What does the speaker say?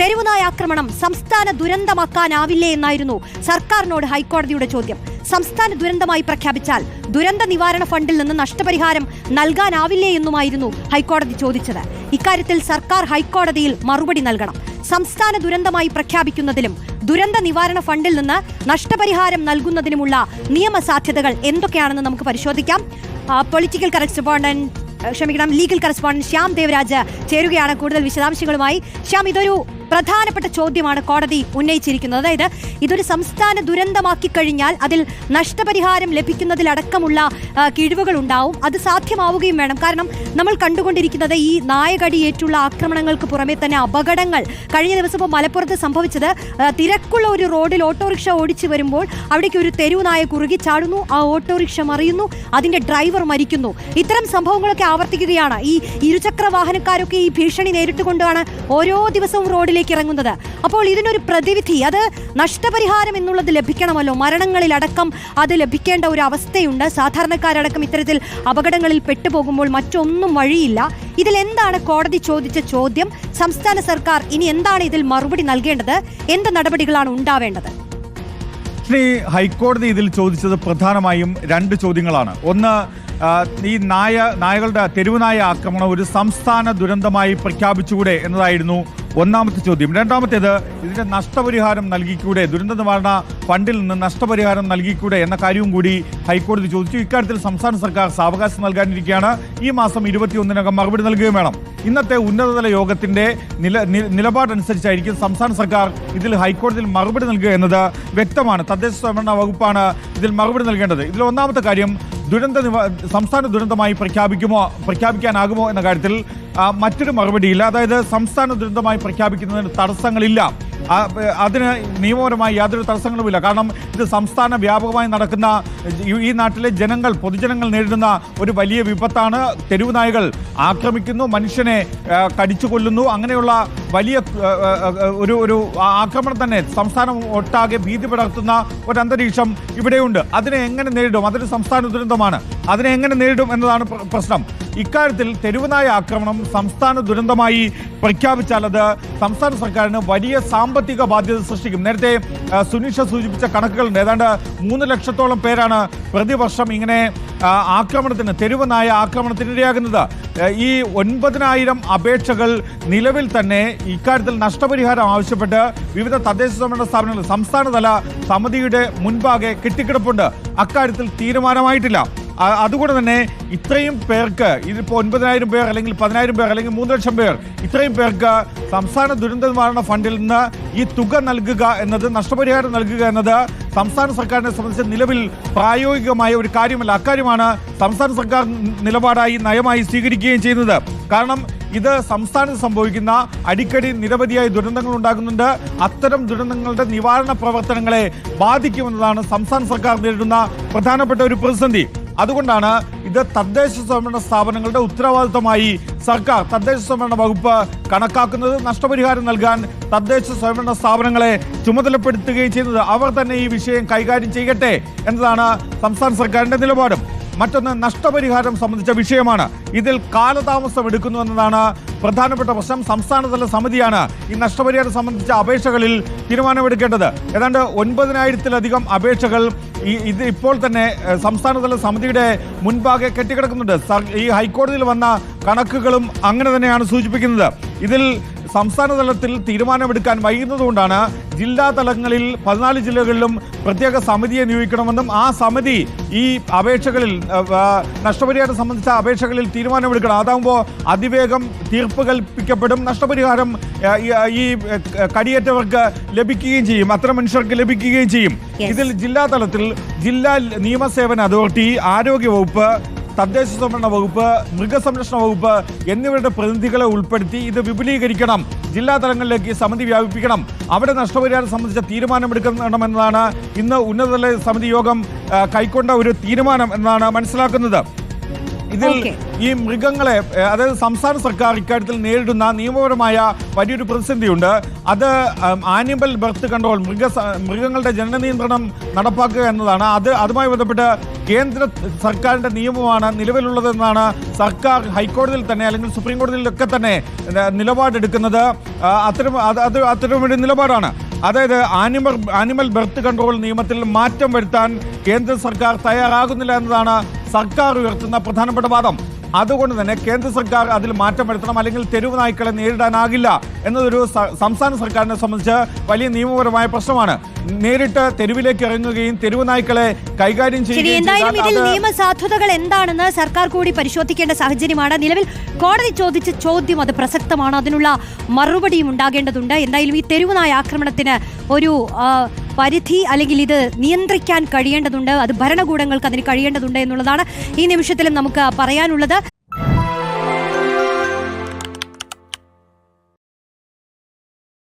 തെരുവുനായ ആക്രമണം സംസ്ഥാന ദുരന്തമാക്കാനാവില്ലേ എന്നായിരുന്നു സർക്കാരിനോട് ഹൈക്കോടതിയുടെ ചോദ്യം. സംസ്ഥാന ദുരന്തമായി പ്രഖ്യാപിച്ചാൽ ദുരന്ത നിവാരണ ഫണ്ടിൽ നിന്ന് നഷ്ടപരിഹാരം നൽകാനാവില്ലേ എന്നുമായിരുന്നു ഹൈക്കോടതി ചോദിച്ചത്. ഇക്കാര്യത്തിൽ സർക്കാർ ഹൈക്കോടതിയിൽ മറുപടി നൽകണം. സംസ്ഥാന ദുരന്തമായി പ്രഖ്യാപിക്കുന്നതിലും ദുരന്ത നിവാരണ ഫണ്ടിൽ നിന്ന് നഷ്ടപരിഹാരം നൽകുന്നതിനുമുള്ള നിയമസാധ്യതകൾ എന്തൊക്കെയാണെന്ന് നമുക്ക് പരിശോധിക്കാം. Political legal correspondent Shyam Devaraj ചേരുകയാണ് കൂടുതൽ വിശദാംശങ്ങളുമായി. ശ്യാം, ഇതൊരു പ്രധാനപ്പെട്ട ചോദ്യമാണ് കോടതി ഉന്നയിച്ചിരിക്കുന്നത്. അതായത് ഇതൊരു സംസ്ഥാന ദുരന്തമാക്കി കഴിഞ്ഞാൽ അതിൽ നഷ്ടപരിഹാരം ലഭിക്കുന്നതിലടക്കമുള്ള കിഴിവുകൾ ഉണ്ടാവും. അത് സാധ്യമാവുകയും വേണം. കാരണം നമ്മൾ കണ്ടുകൊണ്ടിരിക്കുന്നത് ഈ നായകടിയേറ്റുള്ള ആക്രമണങ്ങൾക്ക് പുറമെ തന്നെ അപകടങ്ങൾ. കഴിഞ്ഞ ദിവസം ഇപ്പോൾ മലപ്പുറത്ത് സംഭവിച്ചത്, തിരക്കുള്ള ഒരു റോഡിൽ ഓട്ടോറിക്ഷ ഓടിച്ചു വരുമ്പോൾ അവിടേക്ക് ഒരു തെരുവുനായ കുറുകി ചാടുന്നു, ആ ഓട്ടോറിക്ഷ മറിയുന്നു, അതിന്റെ ഡ്രൈവർ മരിക്കുന്നു. ഇത്തരം സംഭവങ്ങളൊക്കെ ആവർത്തിക്കുകയാണ്. ഈ ഇരുചക്ര വാഹനക്കാരൊക്കെ ഈ ഭീഷണി നേരിട്ടുകൊണ്ടാണ് ഓരോ ദിവസവും റോഡിലേക്ക് ഇറങ്ങുന്നത്. അപ്പോൾ ഇതിനൊരു പ്രതിവിധി, അത് നഷ്ടപരിഹാരം എന്നുള്ളത് ലഭിക്കണമല്ലോ. മരണങ്ങളിലടക്കം അത് ലഭിക്കേണ്ട ഒരു അവസ്ഥയുണ്ട്. സാധാരണക്കാരടക്കം ഇത്തരത്തിൽ അപകടങ്ങളിൽ പെട്ടുപോകുമ്പോൾ മറ്റൊന്നും വഴിയില്ല. ഇതിൽ എന്താണ് കോടതി ചോദിച്ച ചോദ്യം? സംസ്ഥാന സർക്കാർ ഇനി എന്താണ് ഇതിൽ മറുപടി നൽകേണ്ടത്? എന്ത് നടപടികളാണ് ഉണ്ടാവേണ്ടത്? ഹൈക്കോടതി ഇതിൽ ചോദിച്ചത് പ്രധാനമായും രണ്ട് ചോദ്യങ്ങളാണ്. ഒന്ന്, ഈ നായകളുടെ തെരുവുനായ ആക്രമണം ഒരു സംസ്ഥാന ദുരന്തമായി പ്രഖ്യാപിച്ചുകൂടെ എന്നതായിരുന്നു ഒന്നാമത്തെ ചോദ്യം. രണ്ടാമത്തേത്, ഇതിന്റെ നഷ്ടപരിഹാരം നൽകിക്കൂടെ, ദുരന്ത നിവാരണ ഫണ്ടിൽ നിന്ന് നഷ്ടപരിഹാരം നൽകിക്കൂടെ എന്ന കാര്യവും കൂടി ഹൈക്കോടതി ചോദിച്ചു. ഇക്കാര്യത്തിൽ സംസ്ഥാന സർക്കാർ സാവകാശം നൽകാനിരിക്കുകയാണ്. ഈ മാസം 21-നകം മറുപടി നൽകുകയും വേണം. ഇന്നത്തെ ഉന്നതതല യോഗത്തിന്റെ നിലപാടനുസരിച്ചായിരിക്കും സംസ്ഥാന സർക്കാർ ഇതിൽ ഹൈക്കോടതിയിൽ മറുപടി നൽകുക എന്നത് വ്യക്തമാണ്. തദ്ദേശ സ്വയംഭരണ വകുപ്പാണ് ഇതിൽ മറുപടി നൽകേണ്ടത്. ഇതിൽ ഒന്നാമത്തെ കാര്യം, സംസ്ഥാന ദുരന്തമായി പ്രഖ്യാപിക്കാനാകുമോ എന്ന കാര്യത്തിൽ മറ്റൊരു മറുപടിയില്ല. അതായത് സംസ്ഥാന ദുരന്തമായി പ്രഖ്യാപിക്കുന്നതിന് തടസ്സങ്ങളില്ല. അതിന് നിയമപരമായി യാതൊരു തടസ്സങ്ങളുമില്ല. കാരണം ഇത് സംസ്ഥാന വ്യാപകമായി നടക്കുന്ന, ഈ നാട്ടിലെ പൊതുജനങ്ങൾ നേരിടുന്ന ഒരു വലിയ വിപത്താണ്. തെരുവുനായകൾ ആക്രമിക്കുന്നു, മനുഷ്യനെ കടിച്ചു കൊല്ലുന്നു. അങ്ങനെയുള്ള വലിയ ഒരു ആക്രമണം തന്നെ സംസ്ഥാനം ഒട്ടാകെ ഭീതി പടർത്തുന്ന ഒരു അന്തരീക്ഷം ഇവിടെയുണ്ട്. അതിനെ എങ്ങനെ നേരിടും? അതൊരു സംസ്ഥാന ദുരന്തമാണ്. അതിനെ എങ്ങനെ നേരിടും എന്നതാണ് പ്രശ്നം. ഇക്കാര്യത്തിൽ തെരുവുനായ ആക്രമണം സംസ്ഥാന ദുരന്തമായി പ്രഖ്യാപിച്ചാൽ അത് സംസ്ഥാന സർക്കാരിന് വലിയ സാമ്പത്തിക ബാധ്യത സൃഷ്ടിക്കും. നേരത്തെ സുനീഷ സൂചിപ്പിച്ച കണക്കുകളുണ്ട്. ഏതാണ്ട് 3 ലക്ഷത്തോളം പേരാണ് പ്രതിവർഷം ഇങ്ങനെ തെരുവുനായ ആക്രമണത്തിന് ഇരയാകുന്നത്. ഈ 9,000 അപേക്ഷകൾ നിലവിൽ തന്നെ ഇക്കാര്യത്തിൽ നഷ്ടപരിഹാരം ആവശ്യപ്പെട്ട് വിവിധ തദ്ദേശ സ്വയംഭരണ സ്ഥാപനങ്ങൾ സംസ്ഥാനതല സമിതിയുടെ മുൻപാകെ കെട്ടിക്കിടപ്പുണ്ട്. അക്കാര്യത്തിൽ തീരുമാനമായിട്ടില്ല. അതുകൊണ്ട് തന്നെ ഇത്രയും പേർക്ക്, ഇതിപ്പോൾ 9,000 പേർ അല്ലെങ്കിൽ 10,000 പേർ അല്ലെങ്കിൽ 3 ലക്ഷം പേർ, ഇത്രയും പേർക്ക് സംസ്ഥാന ദുരന്ത നിവാരണ ഫണ്ടിൽ നിന്ന് ഈ തുക നൽകുക എന്നത്, നഷ്ടപരിഹാരം നൽകുക എന്നത് സംസ്ഥാന സർക്കാരിനെ സംബന്ധിച്ച് നിലവിൽ പ്രായോഗികമായ ഒരു കാര്യമല്ല. അക്കാര്യമാണ് സംസ്ഥാന സർക്കാർ നയമായി സ്വീകരിക്കുകയും ചെയ്യുന്നത്. കാരണം ഇത് സംസ്ഥാനത്ത് സംഭവിക്കുന്ന അടിക്കടി നിരവധിയായ ദുരന്തങ്ങൾ ഉണ്ടാകുന്നുണ്ട്. അത്തരം ദുരന്തങ്ങളുടെ നിവാരണ പ്രവർത്തനങ്ങളെ ബാധിക്കുമെന്നതാണ് സംസ്ഥാന സർക്കാർ നേരിടുന്ന പ്രധാനപ്പെട്ട ഒരു പ്രതിസന്ധി. അതുകൊണ്ടാണ് ഇത് തദ്ദേശ സ്വയംഭരണ സ്ഥാപനങ്ങളുടെ ഉത്തരവാദിത്തമായി തദ്ദേശ സ്വയംഭരണ വകുപ്പ് കണക്കാക്കുന്നത്. നഷ്ടപരിഹാരം നൽകാൻ തദ്ദേശ സ്വയംഭരണ സ്ഥാപനങ്ങളെ ചുമതലപ്പെടുത്തുകയും ചെയ്യുന്നത്. അവർ തന്നെ ഈ വിഷയം കൈകാര്യം ചെയ്യട്ടെ എന്നതാണ് സംസ്ഥാന സർക്കാരിന്റെ നിലപാടും. മറ്റൊന്ന്, നഷ്ടപരിഹാരം സംബന്ധിച്ച വിഷയമാണ്. ഇതിൽ കാലതാമസം എടുക്കുന്നു എന്നതാണ് പ്രധാനപ്പെട്ട പ്രശ്നം. സംസ്ഥാനതല സമിതിയാണ് ഈ നഷ്ടപരിഹാരം സംബന്ധിച്ച അപേക്ഷകളിൽ തീരുമാനമെടുക്കേണ്ടത്. ഏതാണ്ട് 9,000-ലധികം അപേക്ഷകൾ ഇത് ഇപ്പോൾ തന്നെ സംസ്ഥാനതല സമിതിയുടെ മുൻപാകെ കെട്ടിക്കിടക്കുന്നുണ്ട്. ഈ ഹൈക്കോടതിയിൽ വന്ന കണക്കുകളും അങ്ങനെ തന്നെയാണ് സൂചിപ്പിക്കുന്നത്. ഇതിൽ സംസ്ഥാന തലത്തിൽ തീരുമാനമെടുക്കാൻ വൈകുന്നതുകൊണ്ടാണ് ജില്ലാ തലങ്ങളിൽ 14 ജില്ലകളിലും പ്രത്യേക സമിതിയെ നിയോഗിക്കണമെന്നും ആ സമിതി ഈ അപേക്ഷകളിൽ, നഷ്ടപരിഹാരം സംബന്ധിച്ച അപേക്ഷകളിൽ തീരുമാനമെടുക്കണം. അതാകുമ്പോൾ അതിവേഗം തീർപ്പ് കൽപ്പിക്കപ്പെടും. നഷ്ടപരിഹാരം ഈ കടിയേറ്റവർക്ക് ലഭിക്കുകയും ചെയ്യും, അത്തരം മനുഷ്യർക്ക് ലഭിക്കുകയും ചെയ്യും. ഇതിൽ ജില്ലാ തലത്തിൽ ജില്ലാ നിയമസേവന അതോറിറ്റി, ആരോഗ്യവകുപ്പ്, തദ്ദേശ സ്വയംഭരണ വകുപ്പ്, മൃഗസംരക്ഷണ വകുപ്പ് എന്നിവരുടെ പ്രതിനിധികളെ ഉൾപ്പെടുത്തി ഇത് വിപുലീകരിക്കണം. ജില്ലാ തലങ്ങളിലേക്ക് സമിതി വ്യാപിപ്പിക്കണം. അവിടെ നഷ്ടപരിഹാരം സംബന്ധിച്ച തീരുമാനമെടുക്കണമെന്നതാണ് ഇന്ന് ഉന്നതതല സമിതി യോഗം കൈക്കൊണ്ട ഒരു തീരുമാനം എന്നാണ് മനസ്സിലാക്കുന്നത്. ഇതിൽ Okay. ഈ മൃഗങ്ങളെ അതായത് സംസ്ഥാന സർക്കാർ ഇക്കാര്യത്തിൽ നേരിടുന്ന നിയമപരമായ വലിയൊരു പ്രതിസന്ധിയുണ്ട്. അത് ആനിമൽ ബർത്ത് കൺട്രോൾ, മൃഗങ്ങളുടെ ജനന നിയന്ത്രണം നടപ്പാക്കുക എന്നതാണ്. അതുമായി ബന്ധപ്പെട്ട് കേന്ദ്ര സർക്കാരിന്റെ നിയമമാണ് നിലവിലുള്ളതെന്നാണ് സർക്കാർ ഹൈക്കോടതിയിൽ തന്നെ അല്ലെങ്കിൽ സുപ്രീം കോടതിയിലൊക്കെ തന്നെ നിലപാടെടുക്കുന്നത്. അത്തരമൊരു നിലപാടാണ്. അതായത് ആനിമൽ ബർത്ത് കൺട്രോൾ നിയമത്തിൽ മാറ്റം വരുത്താൻ കേന്ദ്ര സർക്കാർ തയ്യാറാകുന്നില്ല എന്നതാണ് സർക്കാർ ഉയർത്തുന്ന പ്രധാനപ്പെട്ട വാദം. അതുകൊണ്ട് തന്നെ കേന്ദ്ര സർക്കാർ അതിൽ മാറ്റം വരുത്തണം, അല്ലെങ്കിൽ തെരുവ് നായ്ക്കളെ നേരിടാനാകില്ല എന്നതൊരു സംസ്ഥാന സർക്കാരിനെ സംബന്ധിച്ച് വലിയ നിയമപരമായ പ്രശ്നമാണ്. നേരിട്ട് തെരുവിലേക്ക് ഇറങ്ങുകയും തെരുവ് നായ്ക്കളെ കൈകാര്യം എന്തായാലും ഇതിൽ നിയമസാധുതകൾ എന്താണെന്ന് സർക്കാർ കൂടി പരിശോധിക്കേണ്ട സാഹചര്യമാണ്. നിലവിൽ കോടതി ചോദിച്ച ചോദ്യം അത് പ്രസക്തമാണ്, അതിനുള്ള മറുപടിയും ഉണ്ടാകേണ്ടതുണ്ട്. എന്തായാലും ഈ തെരുവുനായ ആക്രമണത്തിന് ഒരു പരിധി അല്ലെങ്കിൽ ഇത് നിയന്ത്രിക്കാൻ കഴിയേണ്ടതുണ്ട്, അത് ഭരണകൂടങ്ങൾക്ക് അതിന് കഴിയേണ്ടതുണ്ട് എന്നുള്ളതാണ് ഈ നിമിഷത്തിലും നമുക്ക് പറയാനുള്ളത്.